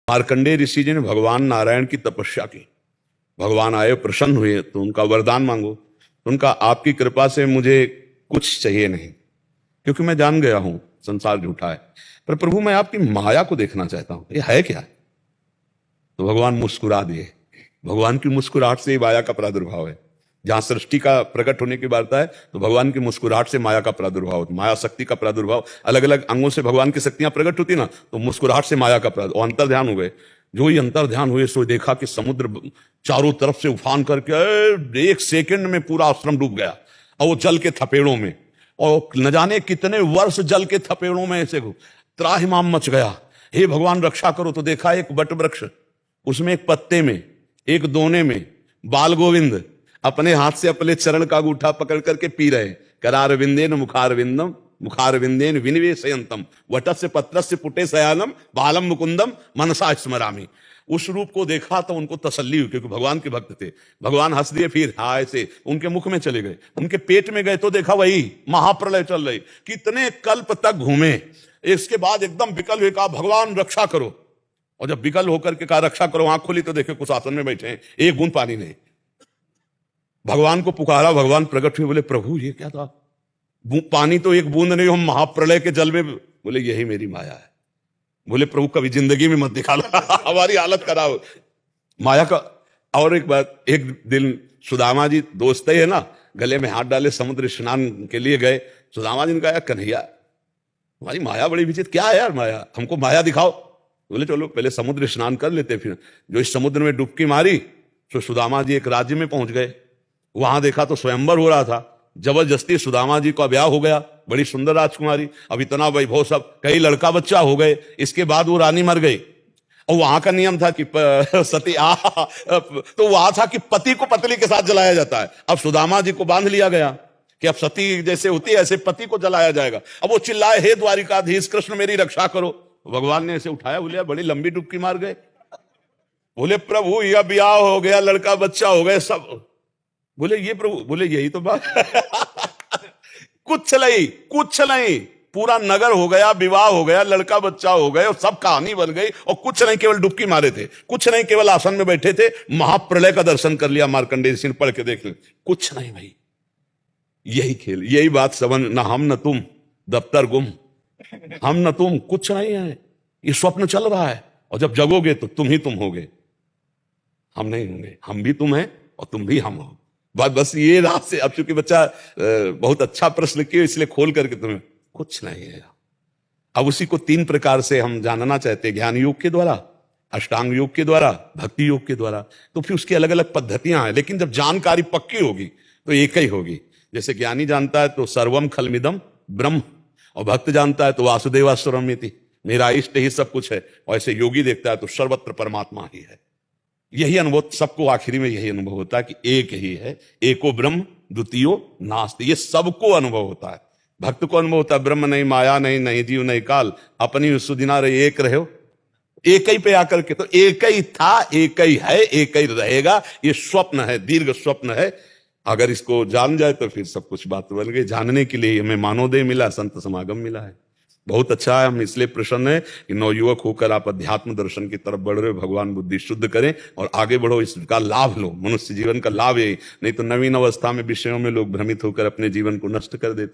मार्कंडेय ऋषि जी ने भगवान नारायण की तपस्या की, भगवान आए, प्रसन्न हुए, तो उनका वरदान मांगो। तो उनका आपकी कृपा से मुझे कुछ चाहिए नहीं, क्योंकि मैं जान गया हूं संसार झूठा है, पर प्रभु मैं आपकी माया को देखना चाहता हूं, ये है क्या? तो भगवान मुस्कुरा दिए। भगवान की मुस्कुराहट से ही माया का प्रादुर्भाव है। जहां सृष्टि का प्रकट होने की वार्ता है, तो भगवान की मुस्कुराहट से माया का प्रादुर्भाव, माया शक्ति का प्रादुर्भाव, अलग अलग अंगों से भगवान की शक्तियां प्रकट होती ना, तो मुस्कुराहट से माया का प्रादुर्भाव, अंतर ध्यान हुए। जो ही अंतर ध्यान हुए सो देखा कि समुद्र चारों तरफ से उफान करके एक सेकंड में पूरा आश्रम डूब गया, और वो जल के थपेड़ों में, और न जाने कितने वर्ष जल के थपेड़ों में ऐसे त्राहिमाम मच गया। हे भगवान रक्षा करो। तो देखा एक वट वृक्ष, उसमें एक पत्ते में, एक दोने में बाल गोविंद अपने हाथ से अपने चरण का अंगूठा पकड़ करके पी रहे। करार विंदेन मुखार विंदम मुखार विंदेन विनिवेशयंतम वटस्य पत्रस्य पुटे शयानम बालम मुकुंदम मनसा स्मरामि। उस रूप को देखा तो उनको तसल्ली हुई, क्योंकि भगवान के भक्त थे। भगवान हंस दिए, फिर हाय से उनके मुख में चले गए, उनके पेट में गए तो देखा वही महाप्रलय चल रही। कितने कल्प तक घूमे, इसके बाद एकदम विकल हुए, कहा भगवान रक्षा करो। और जब विकल होकर के कहा रक्षा करो, आंख खोली तो देखे कुछ आसन में बैठे हैं, एक बूंद पानी नहीं। भगवान को पुकारा, भगवान प्रकट हुए, बोले प्रभु ये क्या था? पानी तो एक बूंद नहीं, हम महाप्रलय के जल में। बोले यही मेरी माया है। बोले प्रभु कभी जिंदगी में मत दिखा लो हमारी हालत कराओ माया का। और एक बात, एक दिन सुदामा जी दोस्त है ना, गले में हाथ डाले समुद्र स्नान के लिए गए। सुदामा जी ने कहा कन्हैया हमारी माया बड़ी विचित्र, क्या है यार माया, हमको माया दिखाओ। बोले चलो पहले समुद्र स्नान कर लेते। फिर जो इस समुद्र में डुबकी मारी, तो सुदामा जी एक राज्य में पहुंच गए। वहां देखा तो स्वयंवर हो रहा था, जबरदस्ती सुदामा जी का ब्याह हो गया, बड़ी सुंदर राजकुमारी, अब इतना वैभव, सब कई लड़का बच्चा हो गए। इसके बाद वो रानी मर गई, और वहां का नियम था कि सती तो वहां था कि पति को पत्नी के साथ जलाया जाता है। अब सुदामा जी को बांध लिया गया कि अब सती जैसे होती है ऐसे पति को जलाया जाएगा। अब वो चिल्लाए, हे द्वारिकाधीश कृष्ण मेरी रक्षा करो। भगवान ने ऐसे उठाया, बोले बड़ी लंबी डुबकी मार गए। बोले प्रभु यह ब्याह हो गया, लड़का बच्चा हो गए सब। बोले ये प्रभु, बोले यही तो बात कुछ नहीं, पूरा नगर हो गया, विवाह हो गया, लड़का बच्चा हो गए, और सब कहानी बन गई, और कुछ नहीं, केवल डुबकी मारे थे, कुछ नहीं, केवल आसन में बैठे थे, महाप्रलय का दर्शन कर लिया। मार्कंडेय ऋषि ने पढ़ के देख लिया, कुछ नहीं भाई, यही खेल, यही बात समझ ना, हम न तुम दफ्तर गुम, हम न तुम कुछ नहीं है, ये स्वप्न चल रहा है, और जब जगोगे तो तुम ही तुम होगे, हम नहीं होंगे, हम भी तुम हैं और तुम भी हम हो। बस ये रात से, अब चूंकि बच्चा बहुत अच्छा प्रश्न किया इसलिए खोल करके तुम्हें कुछ नहीं है। अब उसी को 3 प्रकार से हम जानना चाहते हैं, ज्ञान योग के द्वारा, अष्टांग योग के द्वारा, भक्ति योग के द्वारा। तो फिर उसकी अलग अलग पद्धतियां हैं, लेकिन जब जानकारी पक्की होगी तो एक ही होगी। जैसे ज्ञानी जानता है तो सर्वम खलमिदम ब्रह्म, और भक्त जानता है तो वासुदेवास्वरमिति, मेरा इष्ट ही सब कुछ है। और ऐसे योगी देखता है तो सर्वत्र परमात्मा ही है। यही अनुभव सबको, आखिरी में यही अनुभव होता है कि एक ही है, एको ब्रह्म द्वितीयो नास्ति, ये सबको अनुभव होता है। भक्त को अनुभव होता है ब्रह्म नहीं, माया नहीं, नहीं जीव नहीं काल, अपनी सुदिना रहे एक रहो, एक ही पे आकर के। तो एक ही था, एक ही है, एक ही रहेगा। ये स्वप्न है, दीर्घ स्वप्न है। अगर इसको जान जाए तो फिर सब कुछ बात बन गई। जानने के लिए हमें मानवदेह मिला, संत समागम मिला है, बहुत अच्छा है। हम इसलिए प्रसन्न है कि नवयुवक होकर आप अध्यात्म दर्शन की तरफ बढ़ रहे हो। भगवान बुद्धि शुद्ध करें और आगे बढ़ो, इसका लाभ लो। मनुष्य जीवन का लाभ यही, नहीं तो नवीन अवस्था में विषयों में लोग भ्रमित होकर अपने जीवन को नष्ट कर देते।